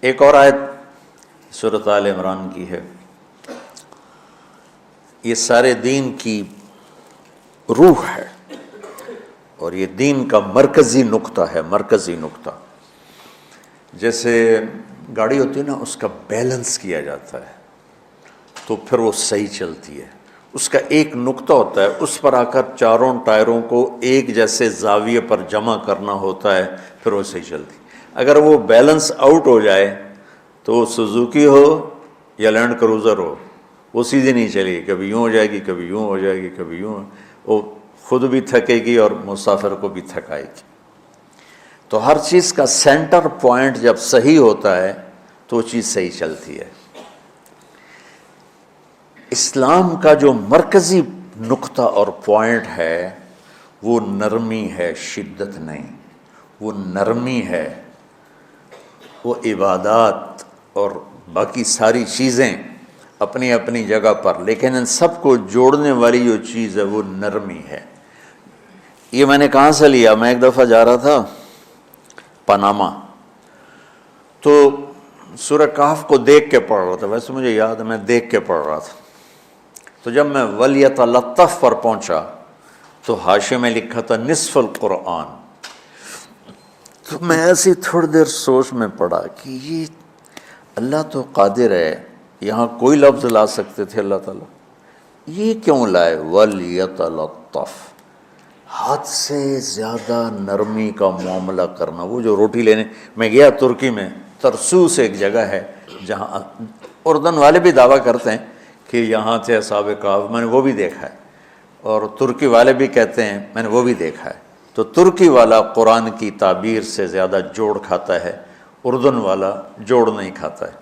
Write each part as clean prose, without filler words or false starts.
ایک اور آیت سورۃ آل عمران کی ہے، یہ سارے دین کی روح ہے اور یہ دین کا مرکزی نقطہ ہے، مرکزی نقطہ۔ جیسے گاڑی ہوتی ہے نا، اس کا بیلنس کیا جاتا ہے تو پھر وہ صحیح چلتی ہے۔ اس کا ایک نقطہ ہوتا ہے، اس پر آ کر چاروں ٹائروں کو ایک جیسے زاویے پر جمع کرنا ہوتا ہے، پھر وہ صحیح چلتی ہے۔ اگر وہ بیلنس آؤٹ ہو جائے تو وہ سوزوکی ہو یا لینڈ کروزر ہو، وہ سیدھی نہیں چلے گی، کبھی یوں ہو جائے گی، کبھی یوں ہو جائے گی، کبھی یوں، وہ خود بھی تھکے گی اور مسافر کو بھی تھکائے گی۔ تو ہر چیز کا سینٹر پوائنٹ جب صحیح ہوتا ہے تو وہ چیز صحیح چلتی ہے۔ اسلام کا جو مرکزی نقطہ اور پوائنٹ ہے وہ نرمی ہے، شدت نہیں، وہ نرمی ہے۔ وہ عبادات اور باقی ساری چیزیں اپنی اپنی جگہ پر، لیکن ان سب کو جوڑنے والی جو چیز ہے وہ نرمی ہے۔ یہ میں نے کہاں سے لیا؟ میں ایک دفعہ جا رہا تھا پاناما، تو سورہ کہف کو دیکھ کے پڑھ رہا تھا، ویسے مجھے یاد ہے میں دیکھ کے پڑھ رہا تھا۔ تو جب میں وَلْيَتَلَطَّفْ پر پہنچا تو حاشیے میں لکھا تھا نصف القرآن۔ تو میں ایسی تھوڑی دیر سوچ میں پڑا کہ یہ اللہ تو قادر ہے، یہاں کوئی لفظ لا سکتے تھے اللہ تعالیٰ، یہ کیوں لائے وَلْيَتَلَطَّفْ؟ حد سے زیادہ نرمی کا معاملہ کرنا۔ وہ جو روٹی لینے میں گیا ترکی میں، ترسوس ایک جگہ ہے جہاں اردن والے بھی دعویٰ کرتے ہیں کہ یہاں تھے اصحاب کہف، میں نے وہ بھی دیکھا ہے، اور ترکی والے بھی کہتے ہیں میں نے وہ بھی دیکھا ہے۔ تو ترکی والا قرآن کی تعبیر سے زیادہ جوڑ کھاتا ہے، اردن والا جوڑ نہیں کھاتا ہے۔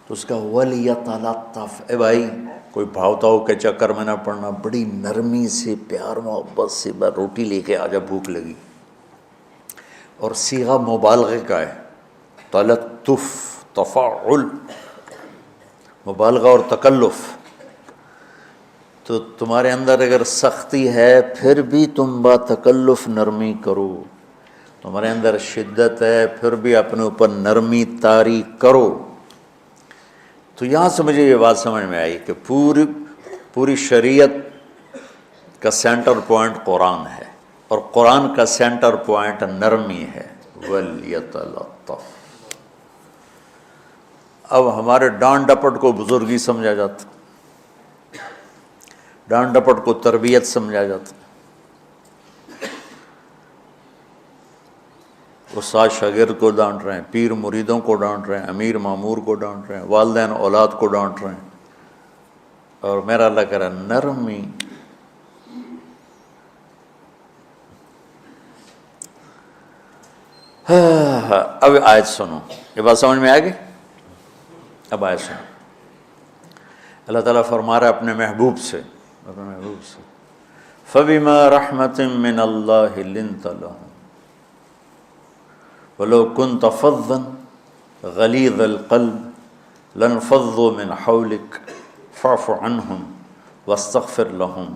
تو اس کا وَلْيَتَلَطَّفْ، اے بھائی کوئی بھاؤ تاؤ کے چکر میں نہ پڑنا، بڑی نرمی سے پیار محبت سے روٹی لے کے آجا، بھوک لگی۔ اور صیغہ مبالغے کا ہے، تلطف، تفاعل، مبالغہ اور تکلف۔ تو تمہارے اندر اگر سختی ہے پھر بھی تم با تکلف نرمی کرو، تمہارے اندر شدت ہے پھر بھی اپنے اوپر نرمی طاری کرو۔ تو یہاں سے مجھے یہ بات سمجھ میں آئی کہ پوری شریعت کا سینٹر پوائنٹ قرآن ہے، اور قرآن کا سینٹر پوائنٹ نرمی ہے، وَلْيَتَلَطَّفْ۔ اب ہمارے ڈانٹ ڈپٹ کو بزرگی سمجھا جاتا، ڈانٹ ڈپٹ کو تربیت سمجھا جاتا، استاد شاگرد کو ڈانٹ رہے ہیں، پیر مریدوں کو ڈانٹ رہے ہیں، امیر مامور کو ڈانٹ رہے ہیں، والدین اولاد کو ڈانٹ رہے ہیں، اور میرا اللہ کہہ رہا ہے نرمی۔ اب آیت سنو، یہ بات سمجھ میں آ گئی؟ اب آیت سنو، اللہ تعالیٰ فرما رہا ہے اپنے محبوب سے، فَبِمَا رَحْمَةٍ مِّنَ اللَّهِ لِنْتَ لَهُمْ وَلَوْ كُنْتَ فَظًّا غَلِيظَ الْقَلْبِ لَانفَضُّوا مِنْ حَوْلِكَ فَاعْفُ عَنْهُمْ وَاسْتَغْفِرْ لَهُمْ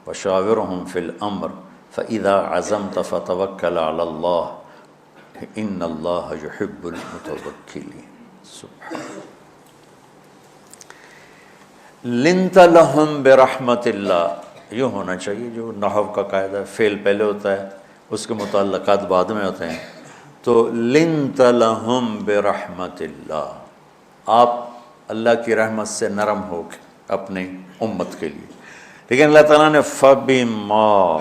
وَشَاوِرْهُمْ فِي الْأَمْرِ فَإِذَا عَزَمْتَ فَتَوَكَّلْ عَلَى اللَّهِ إِنَّ اللَّهَ يُحِبُّ الْمُتَوَكِّلِينَ۔ سبحان لِنْتَ لَهُمْ بِرَحْمَةِ اللَّهِ، یوں ہونا چاہیے، جو نحو کا قاعدہ ہے، فعل پہلے ہوتا ہے اس کے متعلقات بعد میں ہوتے ہیں۔ تو لِنْتَ لَهُمْ بِرَحْمَةِ اللَّهِ، آپ اللہ کی رحمت سے نرم ہو کے اپنی امت کے لیے۔ لیکن اللہ تعالیٰ نے فَبِمَا،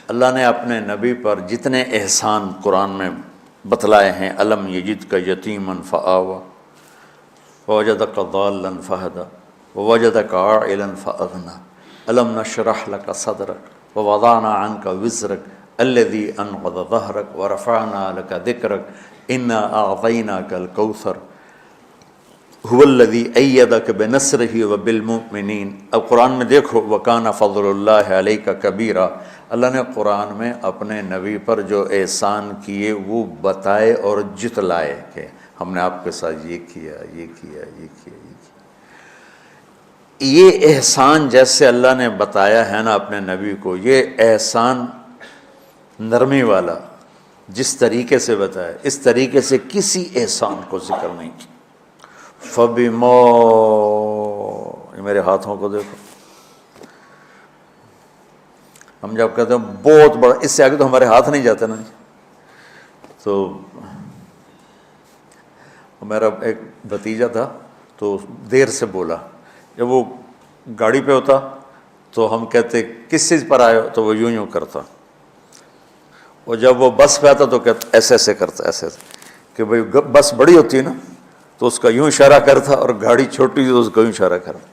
اللہ نے اپنے نبی پر جتنے احسان قرآن میں بتلائے ہیں، أَلَمْ يَجِدْكَ يَتِيمًا فَآوَى وَوَجَدَكَ ضَالًّا فَهَدَى وَوَجَدَكَ عَائِلًا فَأَغْنَى أَلَمْ نَشْرَحْ لَكَ صَدْرَكَ وَوَضَعْنَا عَنْكَ وِزْرَكَ الَّذِي أَنْقَضَ ظَهْرَكَ وَرَفَعْنَا لَكَ ذِكْرَكَ إِنَّا أَعْطَيْنَاكَ الْكَوْثَرَ هُوَ الَّذِي أَيَّدَكَ بِنَصْرِهِ وَبِالْمُؤْمِنِينَ۔ اب قرآن میں دیکھو وَكَانَ فَضْلُ اللَّهِ عَلَيْكَ كَبِيرًا، اللہ نے قرآن میں اپنے نبی پر جو احسان کیے وہ بتائے اور جتلائے کہ ہم نے آپ کے ساتھ یہ کیا، یہ کیا، یہ کیا، یہ کیا۔ یہ احسان جیسے اللہ نے بتایا ہے نا اپنے نبی کو، یہ احسان نرمی والا، جس طریقے سے بتایا اس طریقے سے کسی احسان کو ذکر نہیں کیا۔ فَبِمَا، یہ میرے ہاتھوں کو دیکھو، ہم جب کہتے ہیں بہت بڑا، اس سے آگے تو ہمارے ہاتھ نہیں جاتے نا۔ تو میرا ایک بھتیجا تھا تو دیر سے بولا، جب وہ گاڑی پہ ہوتا تو ہم کہتے کس چیز پر آئے ہو، تو وہ یوں کرتا، اور جب وہ بس پہ آتا تو کہتا ایسے ایسے کرتا، ایسے ایسے، کہ بھئی بس بڑی ہوتی ہے نا تو اس کا یوں اشارہ کرتا، اور گاڑی چھوٹی تو اس کا یوں اشارہ کرتا۔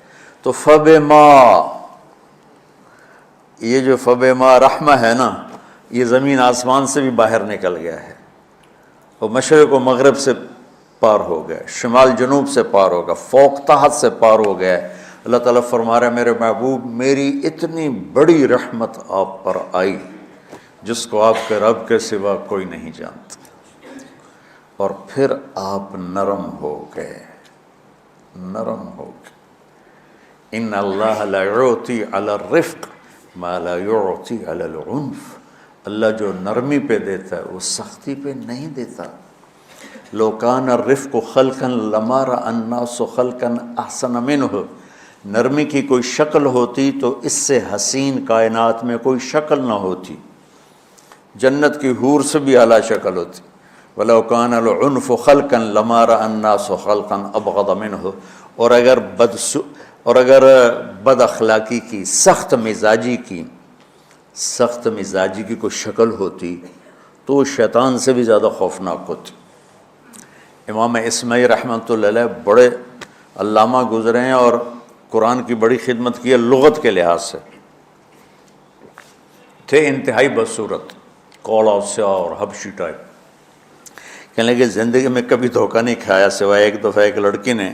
تو فَبِمَا، یہ جو فَبِمَا رحمہ ہے نا، یہ زمین آسمان سے بھی باہر نکل گیا ہے، اور مشرق و مغرب سے پار ہو گیا، شمال جنوب سے پار ہو گیا، فوق تحت سے پار ہو گیا ہے۔ اللہ تعالیٰ فرما رہا ہے میرے محبوب میری اتنی بڑی رحمت آپ پر آئی جس کو آپ کے رب کے سوا کوئی نہیں جانتا، اور پھر آپ نرم ہو گئے، نرم ہو گئے۔ ان اللہ لا یعطی علی الرفق ما لا یعطی علی العنف، اللہ جو نرمی پہ دیتا ہے وہ سختی پہ نہیں دیتا۔ لو کان الرفق خلقا لما رأى الناس خلقا احسن منہ، نرمی کی کوئی شکل ہوتی تو اس سے حسین کائنات میں کوئی شکل نہ ہوتی، جنت کی حور سے بھی اعلیٰ شکل ہوتی۔ وَلَوْ كَانَ الْعُنْفُ خَلْقًا لَمَا رَأَى النَّاسُ خَلْقًا أَبْغَضَ مِنْهُ، اور اگر بد اخلاقی کی، سخت مزاجی کی کوئی شکل ہوتی تو وہ شیطان سے بھی زیادہ خوفناک ہوتی۔ امام اسماعیل رحمۃ اللہ علیہ بڑے علامہ گزرے ہیں اور قرآن کی بڑی خدمت کی ہے لغت کے لحاظ سے، تھے انتہائی بدصورت، کوڑا سیاہ اور حبشی ٹائپ۔ کہنے لگے زندگی میں کبھی دھوکہ نہیں کھایا سوائے ایک دفعہ ایک لڑکی نے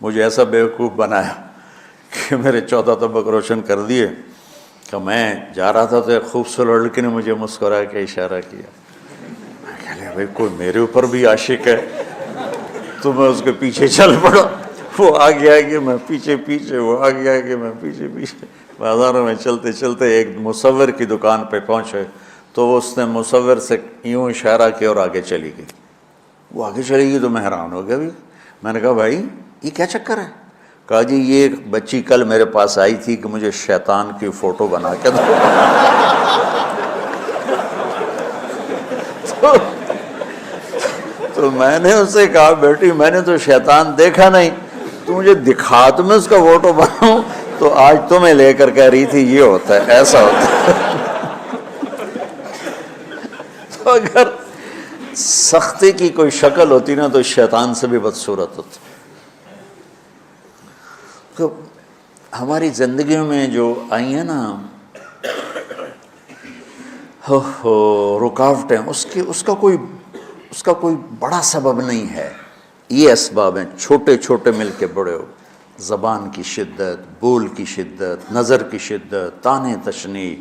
مجھے ایسا بیوقوف بنایا کہ میرے 14 طبق روشن کر دیے، کہ میں جا رہا تھا تو ایک خوبصورت لڑکی نے مجھے مسکرا کے اشارہ کیا، میں کہہ لیا بھائی کوئی میرے اوپر بھی عاشق ہے، تو میں اس کے پیچھے چل پڑا، وہ آگے آگے میں پیچھے پیچھے، وہ آگے آگے میں پیچھے پیچھے، بازاروں میں چلتے چلتے ایک مصور کی دکان پہ پہنچے تو اس نے مصور سے یوں اشارہ کیا اور آگے چلی گئی۔ وہ آگے چلی گئی تو میں حیران ہو گیا بھی، میں نے کہا بھائی یہ کیا چکر ہے؟ کہا جی یہ ایک بچی کل میرے پاس آئی تھی کہ مجھے شیطان کی فوٹو بنا کے دو۔ تو میں نے اس سے کہا بیٹی میں نے تو شیطان دیکھا نہیں، تو مجھے دکھا تو میں اس کا فوٹو بناؤں، تو آج تمہیں لے کر کہہ رہی تھی یہ ہوتا ہے ایسا ہوتا ہے۔ تو اگر سختی کی کوئی شکل ہوتی نا تو شیطان سے بھی بدصورت ہوتی۔ تو ہماری زندگیوں میں جو آئی ہیں نا رکاوٹیں، اس کا کوئی بڑا سبب نہیں ہے، یہ اسباب ہیں چھوٹے چھوٹے مل کے بڑے ہو، زبان کی شدت، بول کی شدت، نظر کی شدت، طعنے تشنیع،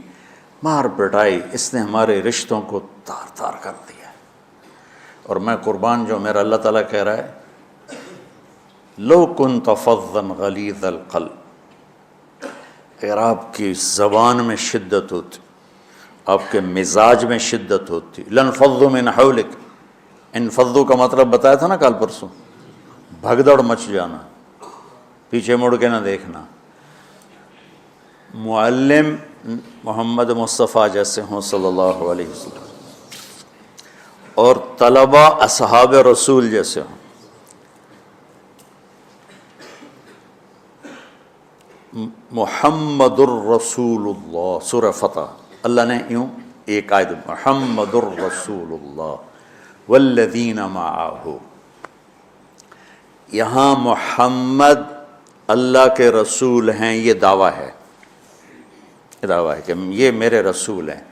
مار پٹائی، اس نے ہمارے رشتوں کو تار تار کر دیا۔ اور میں قربان جو میرا اللہ تعالیٰ کہہ رہا ہے لو کنت فظا غلیظ القلب، اگر آپ کی زبان میں شدت ہوتی، آپ کے مزاج میں شدت ہوتی، لانفضوا من حولک، انفضوا کا مطلب بتایا تھا نا کل پرسوں، بھگدڑ مچ جانا، پیچھے مڑ کے نہ دیکھنا۔ معلم محمد مصطفیٰ جیسے ہوں صلی اللہ علیہ وسلم، اور طلبہ اصحاب رسول جیسے ہوں، محمد الرسول اللہ، سورہ فتح اللہ نے یوں ایک آیت محمد الرسول اللہ والذین معہ، یہاں محمد اللہ کے رسول ہیں، یہ دعویٰ ہے کہ یہ میرے رسول ہیں۔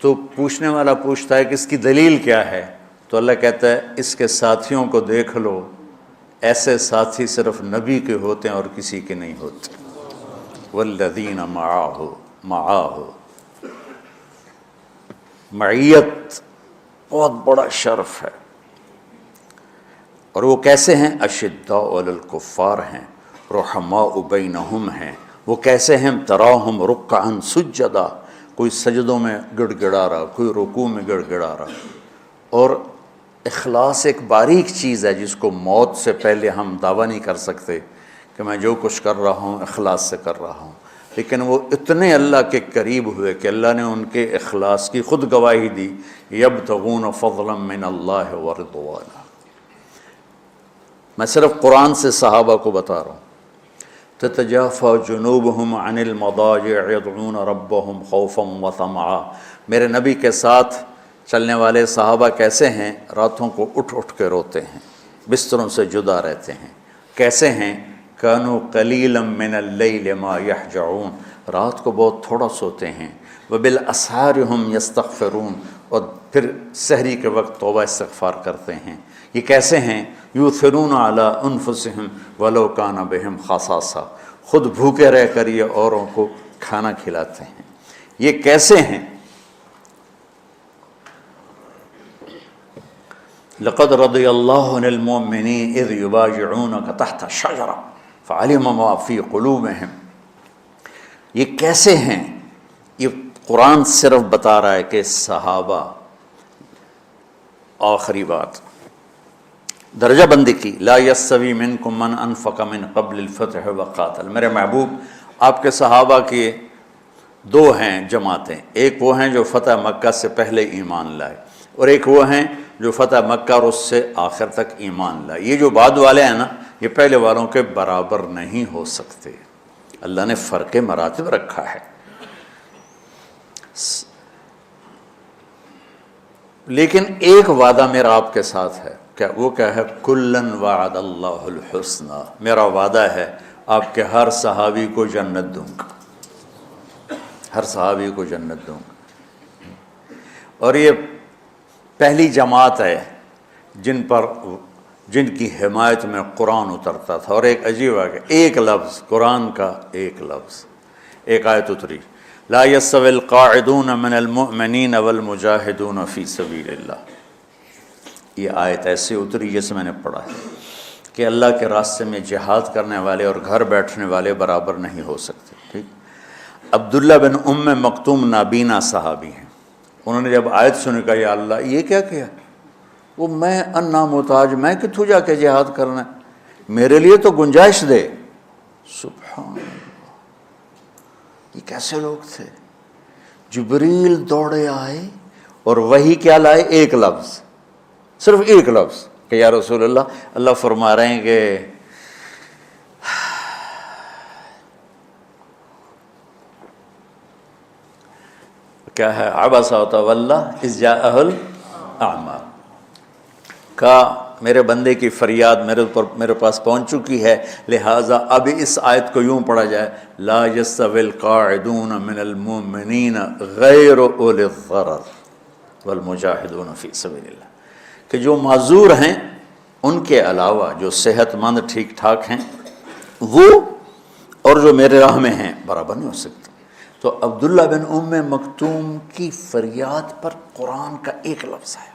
تو پوچھنے والا پوچھتا ہے کہ اس کی دلیل کیا ہے، تو اللہ کہتا ہے اس کے ساتھیوں کو دیکھ لو، ایسے ساتھی صرف نبی کے ہوتے ہیں اور کسی کے نہیں ہوتے۔ والذین معاہ، معیت بہت بڑا شرف ہے۔ اور وہ کیسے ہیں؟ اشداء علی الکفار ہیں، رحماء بینہم ہیں۔ وہ کیسے ہیں؟ تراہم رکعا سجدا، کوئی سجدوں میں گڑ گڑا رہا، کوئی رکوع میں گڑ گڑا رہا، اور اخلاص ایک باریک چیز ہے جس کو موت سے پہلے ہم دعویٰ نہیں کر سکتے کہ میں جو کچھ کر رہا ہوں اخلاص سے کر رہا ہوں، لیکن وہ اتنے اللہ کے قریب ہوئے کہ اللہ نے ان کے اخلاص کی خود گواہی دی، یبتغون فضلا من اللہ ورضوانا۔ میں صرف قرآن سے صحابہ کو بتا رہا ہوں، تتجافى جنوبهم عن المضاجع يدعون ربهم خوفا وطمعا۔ میرے نبی کے ساتھ چلنے والے صحابہ کیسے ہیں؟ راتوں کو اٹھ اٹھ کے روتے ہیں، بستروں سے جدا رہتے ہیں۔ کیسے ہیں؟ كانوا قليلا من الليل ما يهجعون، رات کو بہت تھوڑا سوتے ہیں۔ وبالاسحار هم يستغفرون، اور پھر سحری کے وقت توبہ استغفار کرتے ہیں۔ یہ کیسے ہیں؟ یؤثرون علی انفسہم ولو کان بہم خصاصہ، خود بھوکے رہ کر یہ اوروں کو کھانا کھلاتے ہیں۔ یہ کیسے ہیں؟ لقد رضی اللہ عن المؤمنین اذ یبایعونک تحت الشجرہ فعلم ما فی قلوبہم۔ یہ کیسے ہیں؟ یہ قرآن صرف بتا رہا ہے کہ صحابہ، آخری بات درجہ بندی کی، لا یستوی منکم من انفق من قبل الفتح وقاتل۔ میرے محبوب، آپ کے صحابہ کے دو ہیں جماعتیں، ایک وہ ہیں جو فتح مکہ سے پہلے ایمان لائے، اور ایک وہ ہیں جو فتح مکہ اور اس سے آخر تک ایمان لائے۔ یہ جو بعد والے ہیں نا، یہ پہلے والوں کے برابر نہیں ہو سکتے، اللہ نے فرق مراتب رکھا ہے۔ لیکن ایک وعدہ میرا آپ کے ساتھ ہے، وہ کیا ہے؟ کلن وعد اللہ الحسنى، میرا وعدہ ہے آپ کے ہر صحابی کو جنت دوں گا، ہر صحابی کو جنت دوں گا۔ اور یہ پہلی جماعت ہے جن کی حمایت میں قرآن اترتا تھا۔ اور ایک عجیب ہے کہ ایک لفظ قرآن کا، ایک لفظ، ایک آیت اتری، لا یستوی القاعدون من المؤمنین والمجاہدون فی سبیل اللہ۔ یہ آیت ایسے اتری جیسے میں نے پڑھا ہے کہ اللہ کے راستے میں جہاد کرنے والے اور گھر بیٹھنے والے برابر نہیں ہو سکتے۔ ٹھیک، عبداللہ بن ام مکتوم نابینا صحابی ہیں، انہوں نے جب آیت سنی کہا یا اللہ یہ کیا کیا؟ وہ میں انا محتاج، میں کتوں جا کے جہاد کرنا ہے، میرے لیے تو گنجائش دے۔ سبحان اللہ، یہ کیسے لوگ تھے؟ جبریل دوڑے آئے اور وہی کیا لائے؟ ایک لفظ، صرف ایک لفظ کہ یا رسول اللہ، اللہ فرما رہے ہیں کہ کیا ہے؟ عبس وتولی اذ جاءہ الاعمی، کہا میرے بندے کی فریاد میرے پاس پہنچ چکی ہے، لہٰذا اب اس آیت کو یوں پڑھا جائے، لا یستوی القاعدون من المؤمنین غیر اولی الضرر والمجاہدون فی سبیل اللہ، کہ جو معذور ہیں ان کے علاوہ جو صحت مند ٹھیک ٹھاک ہیں وہ اور جو میرے راہ میں ہیں برابر نہیں ہو سکتے۔ تو عبداللہ بن ام مکتوم کی فریاد پر قرآن کا ایک لفظ ہے،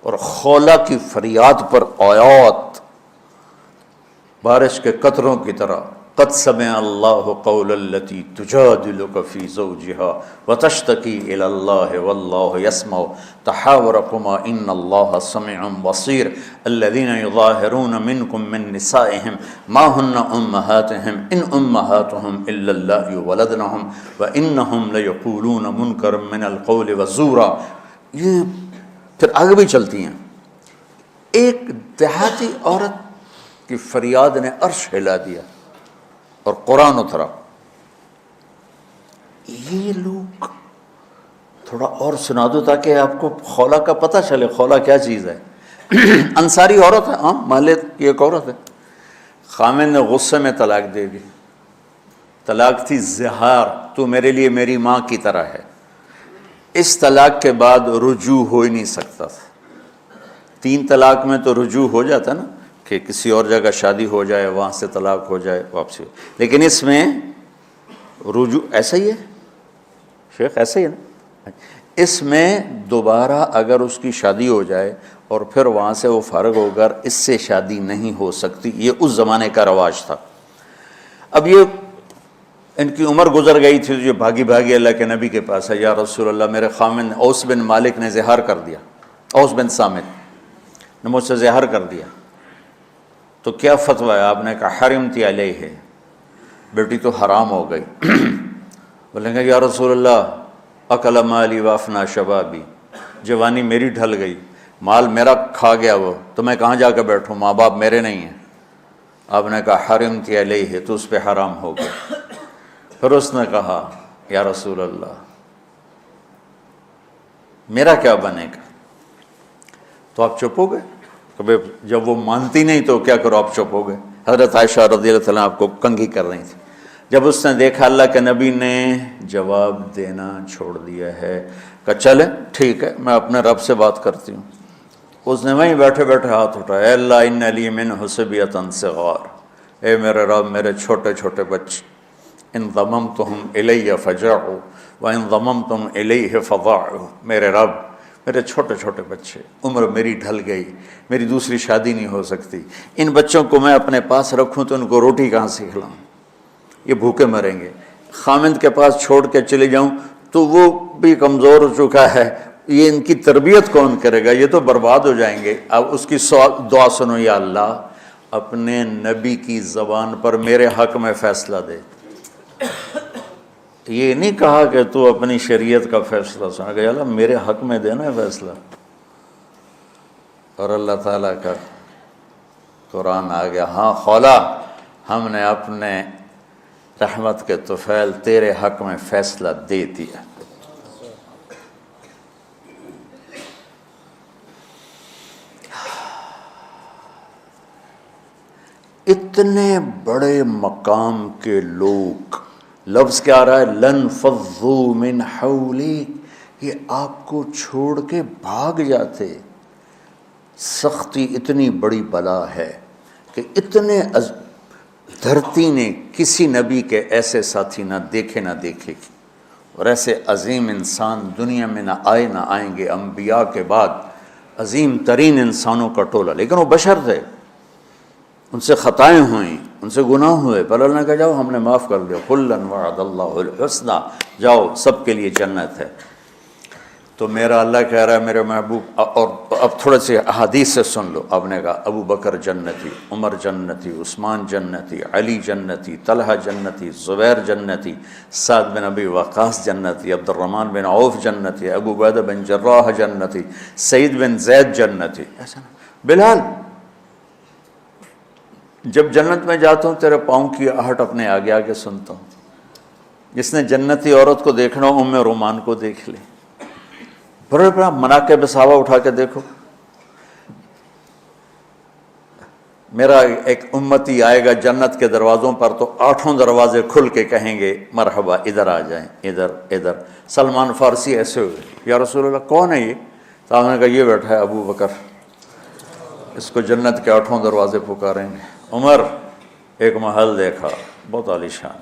اور خولہ کی فریاد پر آیات بارش کے قطروں کی طرح، قد سمع اللہ قول التی تجادلک فی زوجها وتشتکی الی اللہ واللہ یسمع تحاورکما ان اللہ سمیع بصیر الذین یظاہرون منکم من نسائہم ما ہن امہاتہم ان امہاتہم الا اللہ ولدنہم وانہم لیقولون منکرا من القول وزورا۔ یہ پھر آگے بھی چلتی ہیں۔ ایک دیہاتی عورت کی فریاد نے عرش ہلا دیا اور قرآن اترا۔ یہ لوگ تھوڑا اور سنا دو تاکہ آپ کو خولہ کا پتہ چلے، خولہ کیا چیز ہے۔ انصاری عورت ہے، ہاں مالے کی ایک عورت ہے، خامن نے غصے میں طلاق دے دی، طلاق تھی زہار، تو میرے لیے میری ماں کی طرح ہے۔ اس طلاق کے بعد رجوع ہو ہی نہیں سکتا تھا۔ 3 طلاق میں تو رجوع ہو جاتا نا، کہ کسی اور جگہ شادی ہو جائے، وہاں سے طلاق ہو جائے، واپسی ہو، لیکن اس میں رجوع ایسا ہی ہے شیخ، ایسا ہی ہے نا، اس میں دوبارہ اگر اس کی شادی ہو جائے اور پھر وہاں سے وہ فارغ ہو کر اس سے شادی نہیں ہو سکتی، یہ اس زمانے کا رواج تھا۔ اب یہ ان کی عمر گزر گئی تھی، جو بھاگی بھاگی اللہ کے نبی کے پاس ہے، یا رسول اللہ میرے خامن اوس بن مالک نے زہار کر دیا، اوس بن صامت نے مجھ سے زہر کر دیا، تو کیا فتویٰ ہے؟ آپ نے کہا حرمتی علیہ ہے، بیٹی تو حرام ہو گئی۔ بولیں گے یا رسول اللہ اکل مالی وافنا شبابی، جوانی میری ڈھل گئی، مال میرا کھا گیا وہ، تو میں کہاں جا کے بیٹھوں، ماں باپ میرے نہیں ہیں۔ آپ نے کہا حرمتی علیہ ہے، تو اس پہ حرام ہو گیا۔ پھر اس نے کہا یا رسول اللہ میرا کیا بنے گا؟ تو آپ چپ ہو گئے؟ کہ جب وہ مانتی نہیں تو کیا کرو، آپ چپ ہو گئے۔ حضرت عائشہ رضی اللہ تعالیٰ آپ کو کنگھی کر رہی تھی۔ جب اس نے دیکھا اللہ کے نبی نے جواب دینا چھوڑ دیا ہے، کہ چلے ٹھیک ہے میں اپنے رب سے بات کرتی ہوں، اس نے وہیں بیٹھے بیٹھے ہاتھ اٹھایا، اے اللہ ان لی منہ صبیۃ صغار، اے میرے رب میرے چھوٹے چھوٹے بچے، ان ضممتہم الی فجعوا وان ضممتم الیہ فضاعوا، میرے رب میرے چھوٹے چھوٹے بچے، عمر میری ڈھل گئی، میری دوسری شادی نہیں ہو سکتی، ان بچوں کو میں اپنے پاس رکھوں تو ان کو روٹی کہاں سے کھلاؤں، یہ بھوکے مریں گے، خامند کے پاس چھوڑ کے چلے جاؤں تو وہ بھی کمزور ہو چکا ہے، یہ ان کی تربیت کون کرے گا، یہ تو برباد ہو جائیں گے۔ اب اس کی دعا سنو، یا اللہ اپنے نبی کی زبان پر میرے حق میں فیصلہ دے۔ یہ نہیں کہا کہ تو اپنی شریعت کا فیصلہ سنا، کہ اللہ میرے حق میں دینا ہے فیصلہ۔ اور اللہ تعالیٰ کا قرآن آ گیا، ہاں خولا ہم نے اپنے رحمت کے طفیل تیرے حق میں فیصلہ دے دیا۔ اتنے بڑے مقام کے لوگ، لفظ کیا آ رہا ہے، لن فضوا من حولی، یہ آپ کو چھوڑ کے بھاگ جاتے۔ سختی اتنی بڑی بلا ہے کہ اتنے دھرتی نے کسی نبی کے ایسے ساتھی نہ دیکھے نہ دیکھے گی، اور ایسے عظیم انسان دنیا میں نہ آئے نہ آئیں گے، انبیاء کے بعد عظیم ترین انسانوں کا ٹولہ، لیکن وہ بشر تھے، ان سے خطائیں ہوئیں، ان سے گناہ ہوئے، پر اللہ نے کہا جاؤ ہم نے معاف کر دیا، کلا وعد اللہ الحسنی، جاؤ سب کے لیے جنت ہے۔ تو میرا اللہ کہہ رہا ہے میرے محبوب، اور اب تھوڑے سے احادیث سے سن لو۔ آپ نے کہا ابو بکر جنتی، عمر جنتی، عثمان جنتی، علی جنتی، طلحہ جنتی، زبیر جنتی، سعد بن ابی وقاص جنتی، عبد الرحمن بن عوف جنتی، ابو عبیدہ بن جراح جنتی، سعید بن زید جنتی، ایسا نا بلال جب جنت میں جاتا ہوں تیرے پاؤں کی آہٹ اپنے آگے آگے سنتا ہوں۔ جس نے جنتی عورت کو دیکھنا ہو ام رومان کو دیکھ لے، بڑے بڑا مناقب صحابہ اٹھا کے دیکھو۔ میرا ایک امتی آئے گا جنت کے دروازوں پر تو 8 دروازے کھل کے کہیں گے مرحبا ادھر آ جائیں، ادھر ادھر۔ سلمان فارسی ایسے ہوئے، یا رسول اللہ کون ہے یہ؟ تو آپ نے کہا یہ بیٹھا ہے ابو بکر، اس کو جنت کے 8 دروازے پکاریں گے۔ عمر ایک محل دیکھا بہت عالیشان،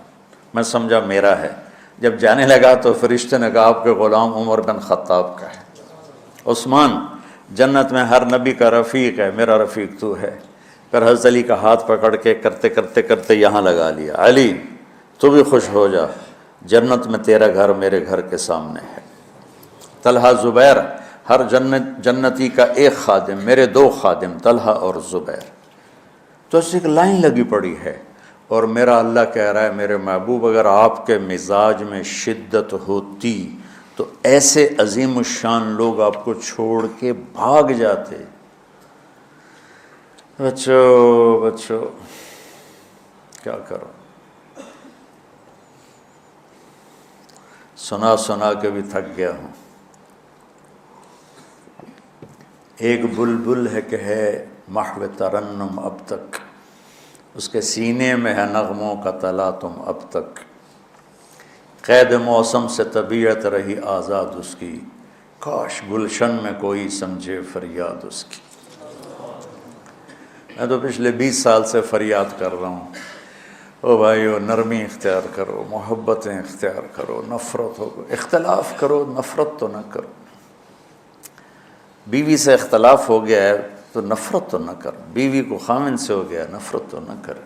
میں سمجھا میرا ہے، جب جانے لگا تو فرشتے نے کہا آپ کے غلام عمر بن خطاب کا ہے۔ عثمان جنت میں ہر نبی کا رفیق ہے، میرا رفیق تو ہے۔ پھر حضرت علی کا ہاتھ پکڑ کے کرتے کرتے کرتے یہاں لگا لیا، علی تو بھی خوش ہو جا، جنت میں تیرا گھر میرے گھر کے سامنے ہے۔ طلحہ زبیر، ہر جنتی کا ایک خادم، میرے 2 خادم طلحہ اور زبیر۔ تو اس ایک لائن لگی پڑی ہے، اور میرا اللہ کہہ رہا ہے میرے محبوب اگر آپ کے مزاج میں شدت ہوتی تو ایسے عظیم الشان لوگ آپ کو چھوڑ کے بھاگ جاتے۔ بچو کیا کرو، سنا سنا کے بھی تھک گیا ہوں۔ ایک بلبل ہے کہ ہے محو ترنم اب تک، اس کے سینے میں ہے نغموں کا تلاطم اب تک، قید موسم سے طبیعت رہی آزاد اس کی، کاش گلشن میں کوئی سمجھے فریاد اس کی۔ میں تو پچھلے 20 سال سے فریاد کر رہا ہوں، او بھائیو نرمی اختیار کرو، محبتیں اختیار کرو، نفرت ہو، اختلاف کرو، نفرت تو نہ کرو۔ بیوی سے اختلاف ہو گیا ہے تو نفرت تو نہ کر، بیوی کو خامن سے ہو گیا نفرت تو نہ کر،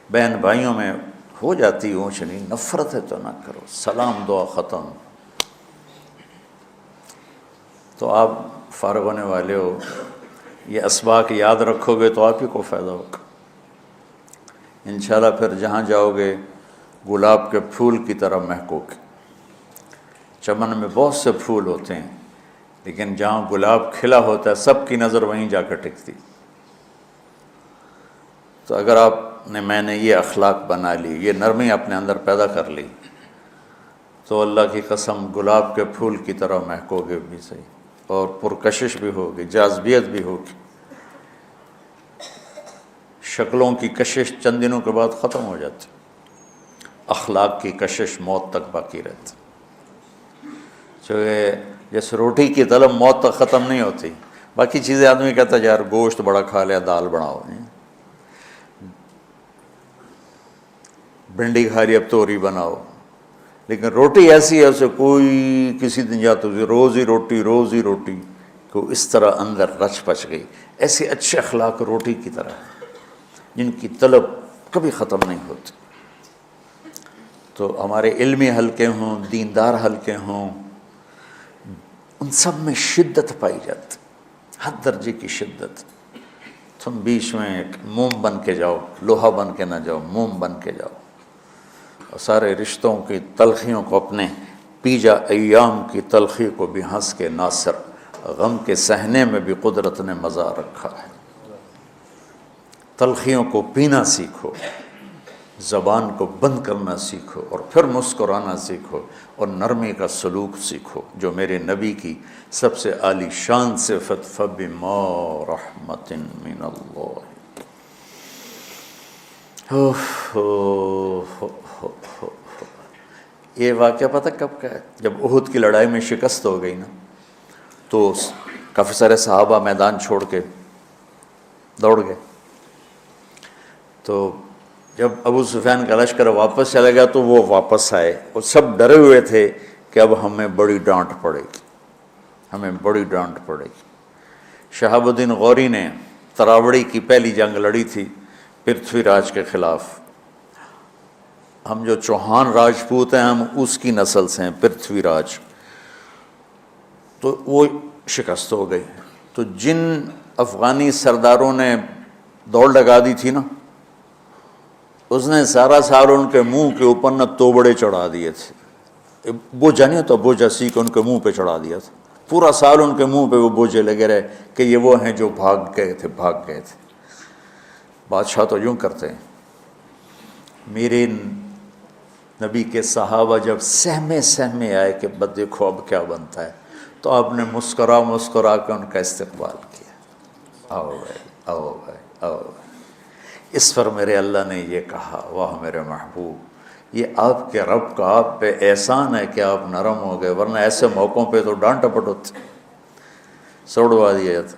بہن بھائیوں میں ہو جاتی اونچ نہیں، نفرت ہے تو نہ کرو، سلام دعا ختم۔ تو آپ فارغ ہونے والے ہو، یہ اسباق یاد رکھو گے تو آپ ہی کو فائدہ ہوگا انشاءاللہ۔ پھر جہاں جاؤ گے گلاب کے پھول کی طرح مہکو گے۔ چمن میں بہت سے پھول ہوتے ہیں، لیکن جہاں گلاب کھلا ہوتا ہے سب کی نظر وہیں جا کر ٹکتی۔ تو اگر میں نے یہ اخلاق بنا لی، یہ نرمی اپنے اندر پیدا کر لی، تو اللہ کی قسم گلاب کے پھول کی طرح مہکو گے بھی صحیح، اور پرکشش بھی ہوگی، جاذبیت بھی ہوگی۔ شکلوں کی کشش چند دنوں کے بعد ختم ہو جاتی، اخلاق کی کشش موت تک باقی رہتی۔ جیسے روٹی کی طلب موت تک ختم نہیں ہوتی، باقی چیزیں آدمی کہتا ہے یار گوشت بڑا کھا لیا، دال بناؤ، بھنڈی کھا لی اب توری بناؤ، لیکن روٹی ایسی ہے اسے کوئی کسی دن جاتا روز ہی روٹی کو اس طرح اندر رچ پچ گئی۔ ایسے اچھے اخلاق روٹی کی طرح ہیں جن کی طلب کبھی ختم نہیں ہوتی۔ تو ہمارے علمی حلقے ہوں، دیندار حلقے ہوں، ان سب میں شدت پائی جاتی، ہر درجے کی شدت۔ تم بیچ میں ایک موم بن کے جاؤ، لوہا بن کے نہ جاؤ، موم بن کے جاؤ، اور سارے رشتوں کی تلخیوں کو اپنے پی جا ایام کی تلخی کو بھی ہنس کے ناصر، غم کے سہنے میں بھی قدرت نے مزہ رکھا ہے۔ تلخیوں کو پینا سیکھو، زبان کو بند کرنا سیکھو، اور پھر مسکرانا سیکھو، اور نرمی کا سلوک سیکھو جو میرے نبی کی سب سے عالی شان صفت فَبِمَا رَحْمَةٍ مِّنَ اللَّهِ۔ یہ واقعہ پتہ کب کا ہے؟ جب احد کی لڑائی میں شکست ہو گئی نا، تو کافی سارے صحابہ میدان چھوڑ کے دوڑ گئے۔ تو جب ابو سفیان کا لشکر واپس چلا گیا تو وہ واپس آئے، اور سب ڈرے ہوئے تھے کہ اب ہمیں بڑی ڈانٹ پڑے گی، ہمیں بڑی ڈانٹ پڑے گی۔ شہاب الدین غوری نے تراوڑی کی پہلی جنگ لڑی تھی پرتھوی راج کے خلاف۔ ہم جو چوہان راجپوت ہیں ہم اس کی نسل سے ہیں، پرتھوی راج، تو وہ شکست ہو گئی۔ تو جن افغانی سرداروں نے دوڑ لگا دی تھی نا، اس نے سارا سال ان کے منہ کے اوپر نہ توبڑے چڑھا دیے تھے، بوجھا نہیں ہوتا، بوجھا سیکھ ان کے منہ پہ چڑھا دیا تھا، پورا سال ان کے منہ پہ وہ بوجھے لگے رہے کہ یہ وہ ہیں جو بھاگ گئے تھے۔ بادشاہ تو یوں کرتے ہیں۔ میرے نبی کے صحابہ جب سہمے آئے کہ بس دیکھو اب کیا بنتا ہے، تو آپ نے مسکرا کے ان کا استقبال کیا، آؤ بھائی آؤ بھائی آؤ بھائی۔ اس پر میرے اللہ نے یہ کہا، واہ میرے محبوب، یہ آپ کے رب کا آپ پہ احسان ہے کہ آپ نرم ہو گئے، ورنہ ایسے موقعوں پہ تو ڈانٹ ٹپٹ ہوتی، سوڑوا دیا جاتا۔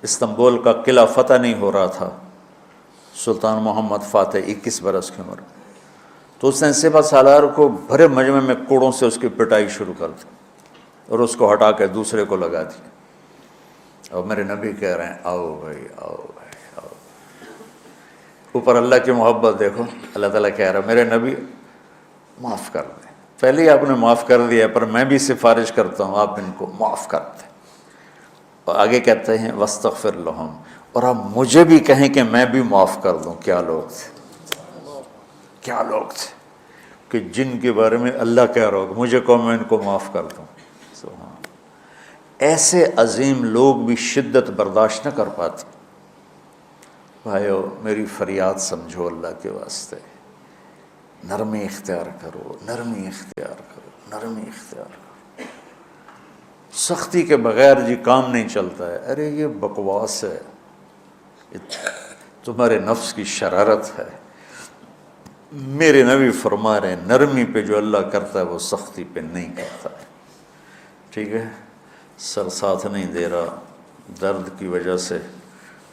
استنبول کا قلعہ فتح نہیں ہو رہا تھا، سلطان محمد فاتح 21 برس کی عمر، تو اس نے سپہ سالار کو بھرے مجمع میں کوڑوں سے اس کی پٹائی شروع کر دی، اور اس کو ہٹا کے دوسرے کو لگا دیا۔ اور میرے نبی کہہ رہے ہیں آؤ بھائی آؤ بھائی آؤ۔ اوپر اللہ کی محبت دیکھو، اللہ تعالیٰ کہہ رہا ہے میرے نبی معاف کر دیں، پہلے ہی آپ نے معاف کر دیا، پر میں بھی سفارش کرتا ہوں آپ ان کو معاف کر دیں۔ اور آگے کہتے ہیں وَاسْتَغْفِرْ لَهُمْ، اور آپ مجھے بھی کہیں کہ میں بھی معاف کر دوں۔ کیا لوگ تھے کہ جن کے بارے میں اللہ کہہ رہا ہوگا مجھے کہو میں ان کو معاف کر دوں۔ ایسے عظیم لوگ بھی شدت برداشت نہ کر پاتے۔ بھائیو میری فریاد سمجھو اللہ کے واسطے، نرمی اختیار کرو، نرمی اختیار کرو، نرمی اختیار کرو۔ سختی کے بغیر جی کام نہیں چلتا ہے، ارے یہ بکواس ہے، تمہارے نفس کی شرارت ہے۔ میرے نبی فرما رہے ہیں نرمی پہ جو اللہ کرتا ہے وہ سختی پہ نہیں کرتا ہے۔ ٹھیک ہے، سر ساتھ نہیں دے رہا درد کی وجہ سے،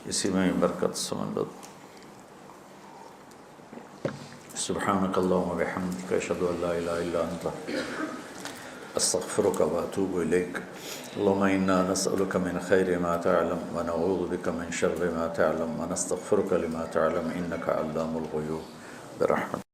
اسی میں برکت سمجھ لو۔ سبحانک اللہم و بحمدک، اشہد ان لا الہ الا انت، استغفرک و اتوب الیک۔ اللہم انا نسألک من خیر ما تعلم و نعوذ بک من شر ما تعلم و نستغفرک لما تعلم انک علام الغیوب برحمتک۔